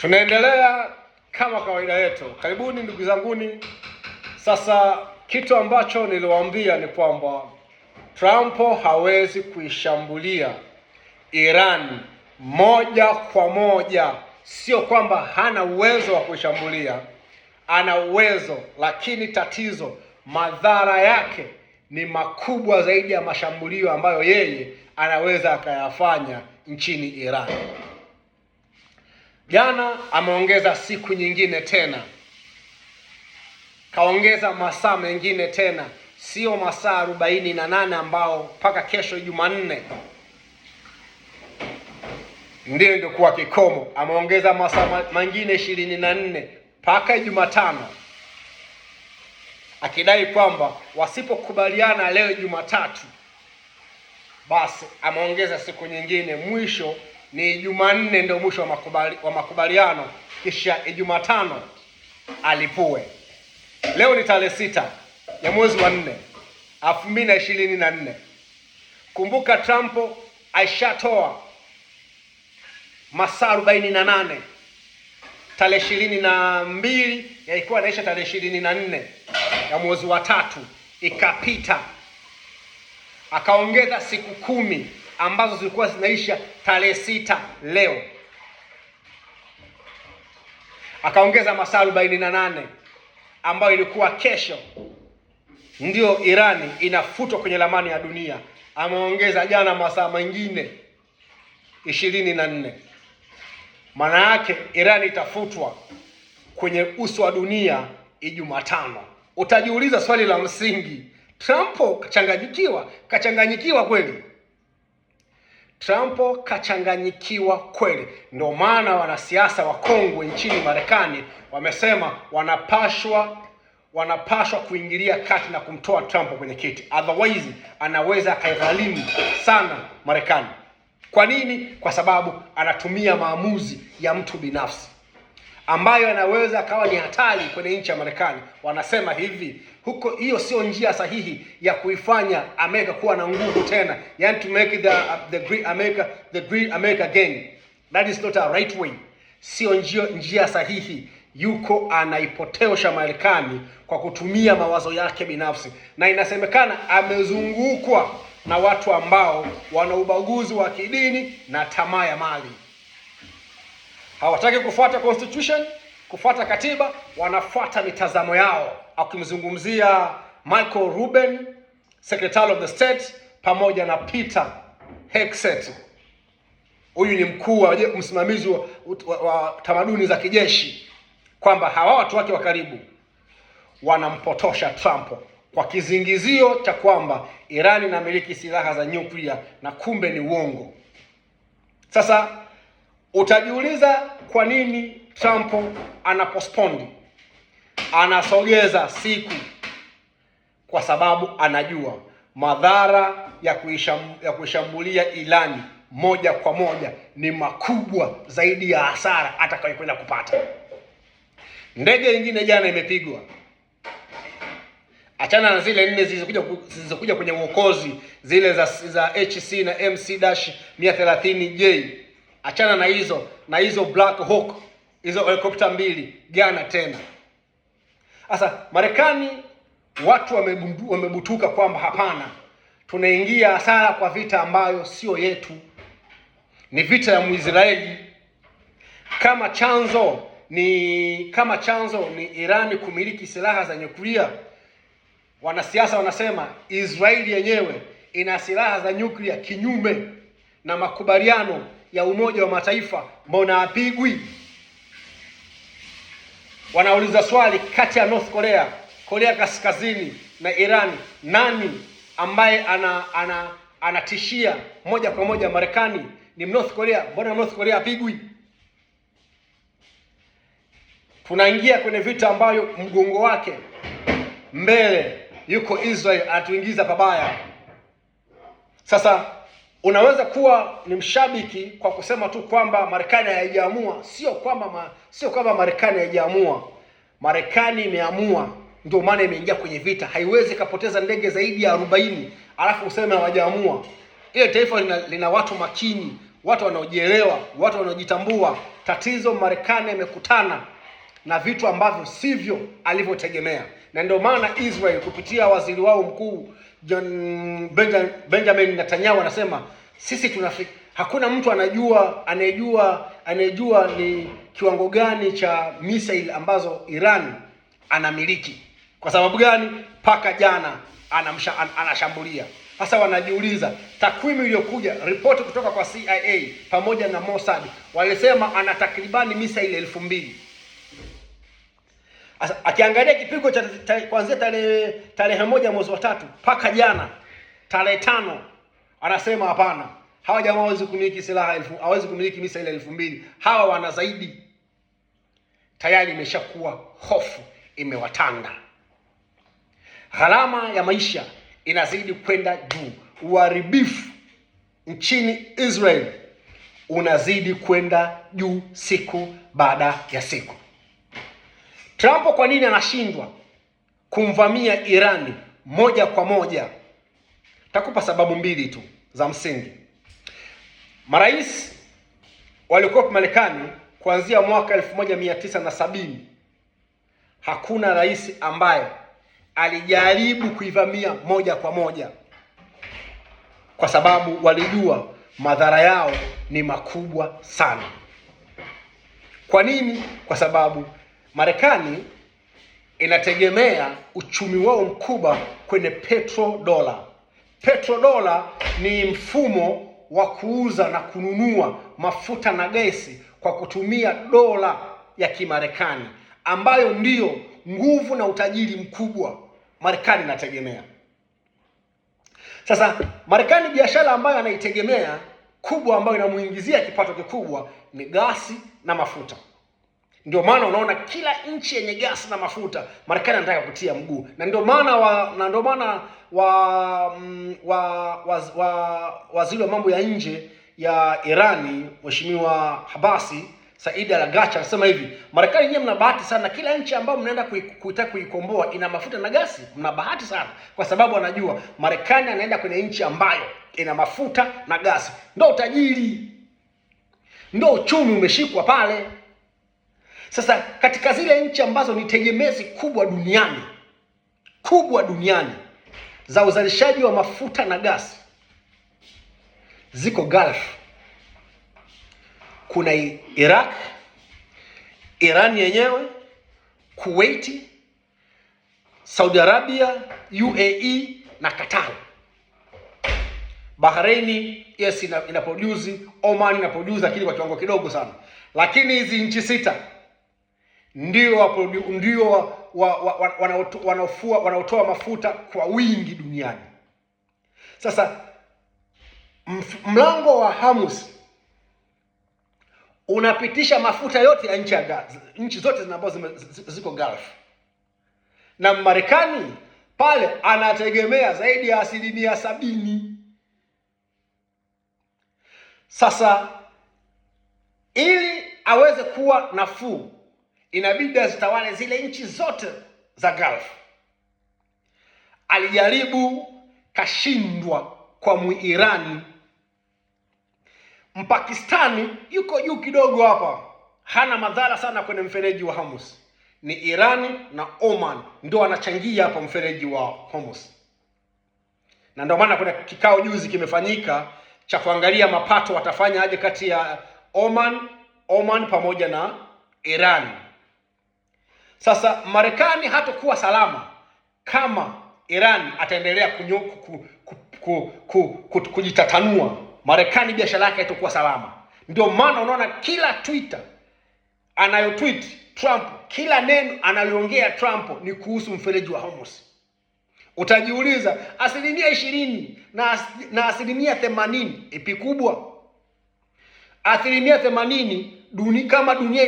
Tunaendelea kama kawaida yetu. Karibuni ndugu zanguni. Sasa kitu ambacho niliwaambia ni kwamba Trump hawezi kuishambulia Iran moja kwa moja. Sio kwamba hana uwezo wa kuishambulia, ana uwezo, lakini tatizo, madhara yake ni makubwa zaidi ya mashambulio ambayo yeye anaweza akayafanya nchini Iran. Jana ameongeza siku nyingine tena, kaongeza masaa mengine tena, sio masaa 48 ambao mpaka kesho Jumanne ndio kuwa kikomo. Ameongeza masaa mengine 24 mpaka Jumatano, akidai kwamba wasipokubaliana leo Jumatatu, basi ameongeza siku nyingine, mwisho ni Jumanne ndio mwisho wa makubaliano, kisha Jumatano alipue. Leo ni tarehe 6 ya mwezi wa 4 2024. Kumbuka Trump aishatoa masaa 48 tarehe 22, ilikuwa inaisha tarehe 24 ya mwezi wa 3, ikapita. Akaongeza siku 10 ambazo zilikuwa zinaisha tarehe 6 leo. Akaongeza masaa 48 ambayo ilikuwa kesho ndio Irani inafutwa kwenye ramani ya dunia. Ameongeza jana masaa mengine 24. Maana yake Irani itafutwa kwenye uso wa dunia Jumatano. Utajiuliza swali la msingi, Trump kachanganyikiwa kweli? Trump kachanganyikiwa kweli. Ndio maana wanasiasa wakongwe nchini Marekani wamesema wanapashwa kuingilia kati na kumtoa Trump kwenye kiti. Otherwise anaweza akaigharimu sana Marekani. Kwa nini? Kwa sababu anatumia maamuzi ya mtu binafsi ambayo anaweza akawa ni hatari kwenye nchi ya Marekani. Wanasema hivi, hiyo sio njia sahihi ya kuifanya Amerika kuwa na nguvu tena, yani to make the great America again. That is not a right way. Sio njia sahihi. Yuko anaipotosha Marekani kwa kutumia mawazo yake binafsi, na inasemekana amezungukwa na watu ambao wana ubaguzi wa kidini na tamaa ya mali. Hawataki kufuata constitution, kufuata katiba, wanafuata mitazamo yao. Akimzungumzia Michael Rubin, Secretary of the State, pamoja na Peter Hegseth. Huyu ni mkuu wa msimamizi wa tamaduni za kijeshi, kwamba hawa watu wake wa karibu wanampotosha Trump kwa kizingizio cha kwamba Irani inamiliki silaha za nyuklia, na kumbe ni uongo. Sasa utajiuliza kwa nini Trump anapostpone, anasogeza siku? Kwa sababu anajua madhara ya kuishambulia Irani moja kwa moja ni makubwa zaidi ya hasara atakayokwenda kupata. Ndege nyingine jana imepigwa, achana na zile 4 zilizokuja kwenye uokozi, zile za HC na MC-130J. Achana na hizo Black Hawk, hizo helikopta 2 jana tena. Sasa Marekani watu wamebutuka kwamba hapana, tunaingia hasara kwa vita ambayo sio yetu, ni vita ya Mwisraeli. Kama chanzo ni Irani kumiliki silaha za nyuklia, wanasiasa wanasema Israeli yenyewe ina silaha za nyuklia kinyume na makubaliano ya Umoja wa Mataifa, mbona hapigwi? Wanauliza swali, kati ya North Korea Kaskazini na Iran, nani ambaye anatishia moja kwa moja Marekani? Ni North Korea. Mbona North Korea hapigwi? Tunaingia kwenye vita ambayo mgongo wake mbele yuko Israel, anatuingiza pabaya. Sasa unaweza kuwa ni mshabiki kwa kusema tu kwamba Marekani haijaamua. Sio kwamba Marekani haijaamua. Marekani imeamua, ndio maana imeingia kwenye vita. Haiwezi kapoteza ndege zaidi ya 40 alafu useme hawajaamua. Ile taifa lina watu makini, watu wanaojielewa, watu wanaojitambua. tatizo Marekani amekutana na vitu ambavyo sivyo alivyotegemea, na ndio maana Israel kupitia waziri wao mkuu Benjamin Netanyahu anasema sisi hakuna mtu anayejua ni kiwango gani cha missile ambazo Iran anamiliki. Kwa sababu gani? Paka jana anashambulia. Sasa wanajiuliza, takwimu iliyokuja, ripoti kutoka kwa CIA pamoja na Mossad walisema ana takribani missile 2000. Akiangalia kipigo cha kuanzia tarehe 1 mwezi wa 3 paka jana tarehe 5, anasema hapana, hawa jamaa hawezi kumiliki silaha hawezi kumiliki missile 2000, hawa wana zaidi. Tayari imeshakuwa hofu imewatanda. Gharama ya maisha inazidi kwenda juu. Uharibifu nchini Israel unazidi kwenda juu siku baada ya siku. Trump kwa nini anashindwa kumvamia Irani moja kwa moja? Takupa sababu mbili tu za msingi. Marais waliokuwa Marekani kuanzia mwaka 1970, hakuna rais ambaye alijaribu kuivamia moja kwa moja, kwa sababu walijua madhara yao ni makubwa sana. Kwa nini? Kwa sababu Marekani inategemea uchumi wao mkubwa kwenye petrodola. Petrodola ni mfumo wa kuuza na kununua mafuta na gesi kwa kutumia dola ya Kimarekani, ambayo ndiyo nguvu na utajiri mkubwa Marekani inategemea. Sasa Marekani, biashara ambayo anaitegemea kubwa, ambayo inamuingizia kipato kikubwa, ni gasi na mafuta. Ndio maana unaona kila nchi yenye gasi na mafuta Marekani anataka kutia mguu, na ndio maana waziri wa mambo ya nje ya Irani Mheshimiwa Habasi Said Al-Ghachi anasema hivi, Marekani yenyewe mna bahati sana, kila nchi ambayo mnaenda kuitaka kuikomboa ina mafuta na gasi, mna bahati sana, kwa sababu anajua Marekani anaenda kwenye nchi ambayo ina mafuta na gasi. Ndio utajiri, ndio uchumi umeshikwa pale. Sasa katika zile nchi ambazo ni tegemezi kubwa duniani za uzalishaji wa mafuta na gasi ziko Gulf. Kuna Iraq, Iran yenyewe, Kuwait, Saudi Arabia, UAE na Qatar. Bahrain yes ina produce, Oman ina produce lakini kwa kiwango kidogo sana. Lakini hizi nchi sita ndio wanaotoa mafuta kwa wingi duniani. Sasa mlango wa Hormuz unapitisha mafuta yote ya nchi zote ambazo ziko Gulf, na Marekani pale anategemea zaidi ya 70%. Sasa ili aweze kuwa nafuu, inabidi azitawale zile nchi zote za Gulf. Alijaribu, kashindwa kwa Muirani. Mpakistani yuko juu kidogo hapa, hana madhara sana kwenye mfereji wa Hormuz. Ni Irani na Oman ndio wanachangia hapa mfereji wa Hormuz, na ndio maana kuna kikao juzi kimefanyika cha kuangalia mapato watafanya aje kati ya Oman pamoja na Iran. Sasa Marekani hatakuwa salama kama Iran ataendelea kujitatanua. Marekani biashara yake haitakuwa salama. Ndio maana unaona kila Twitter anayotweet Trump, kila neno analiongea Trump ni kuhusu mfereji wa Hormuz. Utajiuliza, 20% na 80% ipi kubwa? 80% kama dunia